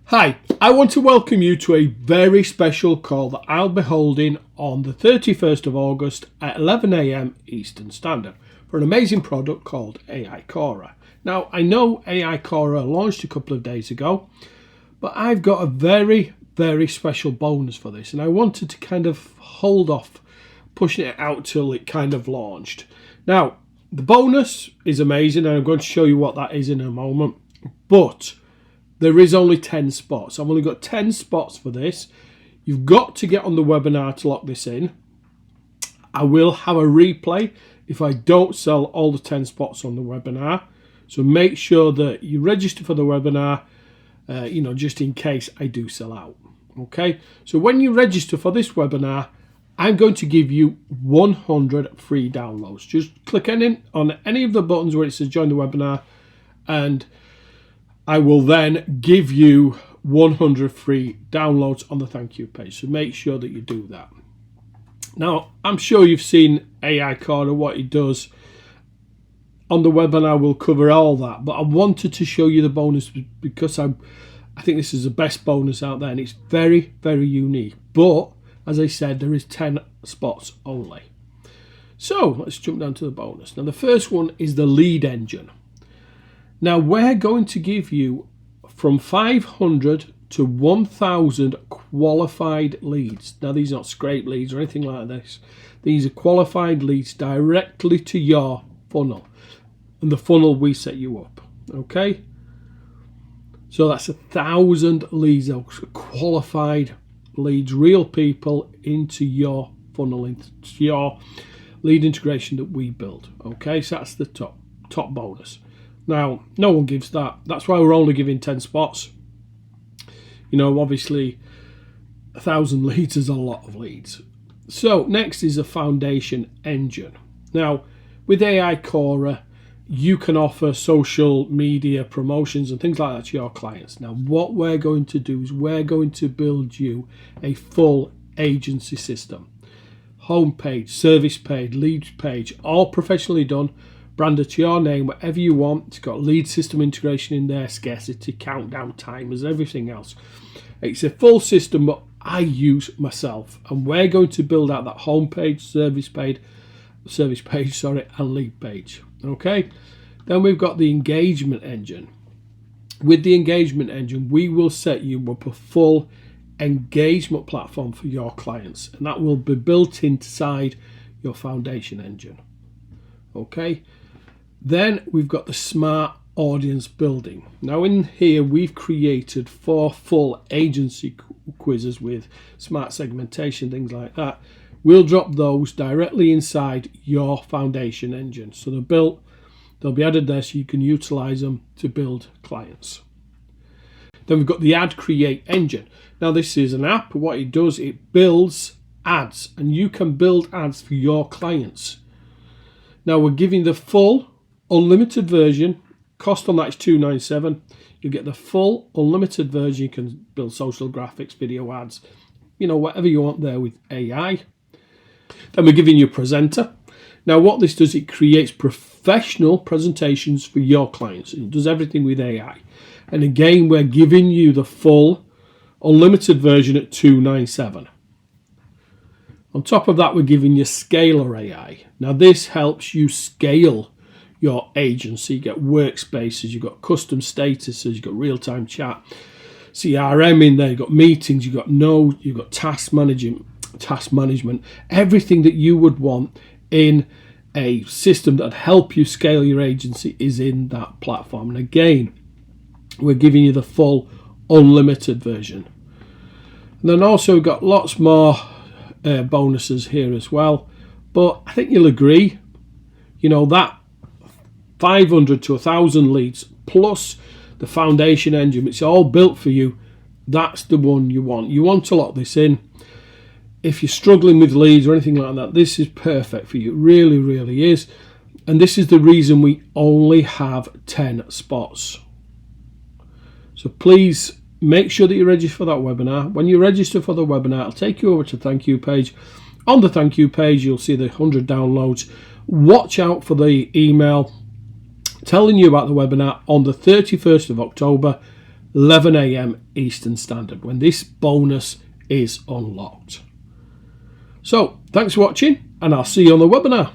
Hi, I want to welcome you to a very special call that I'll be holding on the 31st of August at 11 AM Eastern Standard for an amazing product called AI Cora. Now, I know AI Cora launched a couple of days ago, but I've got a very special bonus for this, and I wanted to kind of hold off pushing it out till it kind of launched. Now, the bonus is amazing, and I'm going to show you what that is in a moment, but there is only 10 spots. I've only got 10 spots for this. You've got to get on the webinar to lock this in. I will have a replay if I don't sell all the 10 spots on the webinar. So make sure that you register for the webinar, just in case I do sell out. Okay, so when you register for this webinar, I'm going to give you 100 free downloads. Just click on any of the buttons where it says join the webinar, and I will then give you 100 free downloads on the thank you page. So make sure that you do that. Now, I'm sure you've seen AI Cora, what it does. On the webinar, we'll cover all that. But I wanted to show you the bonus because I think this is the best bonus out there. And it's very unique. But, as I said, there is 10 spots only. So, let's jump down to the bonus. Now, the first one is the lead engine. Now, we're going to give you from 500 to 1,000 qualified leads. Now, these are not scrape leads or anything like this. These are qualified leads directly to your funnel. And the funnel we set you up. Okay? So that's 1,000 leads, qualified leads, real people into your funnel, into your lead integration that we build. Okay? So that's the top bonus. Now, no one gives that. That's why we're only giving 10 spots. Obviously, 1,000 leads is a lot of leads. So, next is a foundation engine. Now, with AI Cora, you can offer social media promotions and things like that to your clients. Now, what we're going to do is we're going to build you a full agency system. Homepage, service page, leads page, all professionally done. Branded to your name, whatever you want. It's got lead system integration in there, scarcity, countdown timers, everything else. It's a full system that I use myself, and we're going to build out that homepage, service page, and lead page. Okay. Then we've got the engagement engine. With the engagement engine, we will set you up a full engagement platform for your clients, and that will be built inside your foundation engine. Okay. Then we've got the smart audience building. Now in here we've created 4 full agency quizzes with smart segmentation, things like that. We'll drop those directly inside your foundation engine. So they'll be added there so you can utilize them to build clients. Then we've got the ad create engine. Now this is an app. What it does, it builds ads, and you can build ads for your clients. Now we're giving the full unlimited version. Cost on that is $297. You get the full unlimited version. You can build social graphics, video ads, whatever you want there with AI. Then we're giving you a presenter. Now what this does, it creates professional presentations for your clients. It does everything with AI. And again, we're giving you the full unlimited version at $297. On top of that, we're giving you Scalar AI. Now this helps you scale your agency. You get workspaces, you've got custom statuses, you've got real-time chat, CRM in there, you've got meetings, you've got nodes, you've got task management, everything that you would want in a system that help you scale your agency is in that platform. And again, we're giving you the full unlimited version. And then also we've got lots more bonuses here as well, but I think you'll agree, that 500 to 1,000 leads plus the foundation engine, it's all built for you. That's the one you want. You want to lock this in. If you're struggling with leads or anything like that, this is perfect for you. It really is. And this is the reason we only have 10 spots. So please make sure that you register for that webinar. When you register for the webinar, it'll take you over to the thank you page. On the thank you page, you'll see the 100 downloads. Watch out for the email telling you about the webinar on the 31st of October 11 AM Eastern Standard, when this bonus is unlocked. So, thanks for watching, and I'll see you on the webinar.